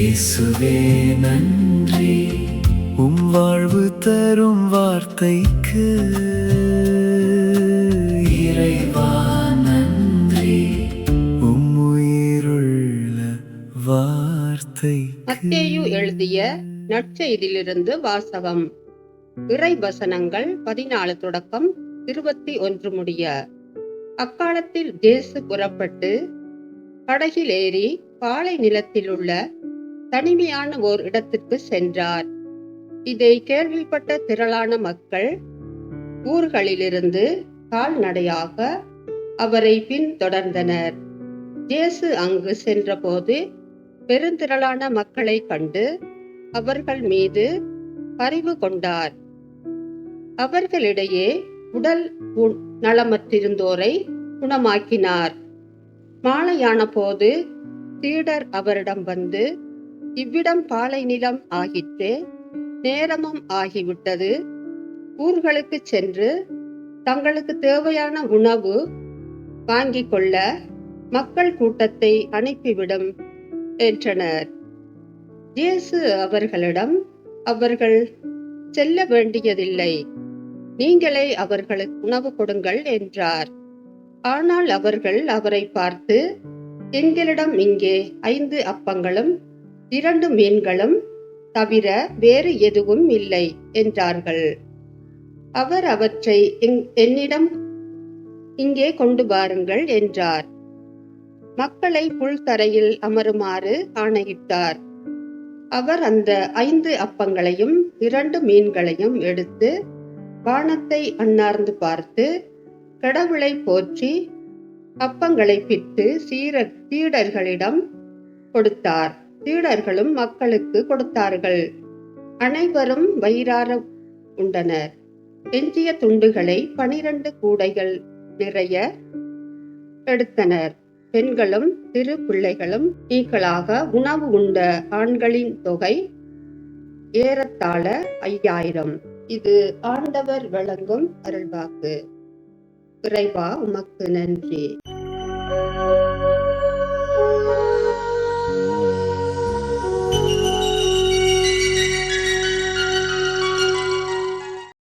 இயேசுவே நன்றி, வாழ்வு தரும் வார்த்தைக்கு. இறைவா நன்றி, உயிருள்ள வார்த்தைக்கு. மத்தேயு எழுதிய நற்செய்தியிலிருந்து வாசகம். இறை வசனங்கள் 14 தொடக்கம் 21 முடிய. அக்காலத்தில் இயேசு புறப்பட்டு படகில் ஏறி பாலை நிலத்தில் உள்ள தனிமையான ஓர் இடத்திற்கு சென்றார். இதை கேள்விப்பட்ட திரளான மக்கள் ஊர்களிலிருந்து கால்நடையாக அவரை பின்தொடர்ந்தனர். இயேசு அங்கு சென்றபோது பெருந்திரளான மக்களை கண்டு அவர்கள் மீது பரிவு கொண்டார். அவர்களிடையே உடல் நலமற்றிருந்தோரை குணமாக்கினார். மாலையான போது சீடர் அவரிடம் வந்து, இவ்விடம் பாலை நிலம் ஆகிற்றே, நேரமும் ஆகிவிட்டது. ஊர்களுக்கு சென்று தங்களுக்கு தேவையான உணவு வாங்கிக் கொள்ள மக்கள் கூட்டத்தை அனுப்பிவிடும் என்றனர். இயேசு அவர்களிடம், அவர்கள் செல்ல வேண்டியதில்லை, நீங்களே அவர்களுக்கு உணவு கொடுங்கள் என்றார். ஆனால் அவர்கள் அவரை பார்த்து, எங்களிடம் இங்கே 5 அப்பங்களும் 2 மீன்களும் தவிர வேறு எதுவும் இல்லை என்றார்கள். அவர் அவற்றை என்னிடம் இங்கே கொண்டு வாருங்கள் என்றார். மக்களை புல்தரையில் அமருமாறு ஆணையிட்டார். அவர் அந்த 5 அப்பங்களையும் 2 மீன்களையும் எடுத்து வானத்தை அண்ணார்ந்து பார்த்து கடவுளை போற்றி அப்பங்களை பிட்டு சீடர்களிடம் கொடுத்தார். சீடர்களும் மக்களுக்கு கொடுத்தார்கள். அனைவரும் வயிறார உண்டனர். எஞ்சிய துண்டுகளை 12 கூடைகள் நிறைய எடுத்தனர். பெண்களும் சிறு பிள்ளைகளும் ஈக்களாக உணவு உண்ட ஆண்களின் தொகை ஏறத்தாழ 5000. இது ஆண்டவர் வழங்கும் அருள்வாக்கு. இறைவா உமக்கு நன்றி.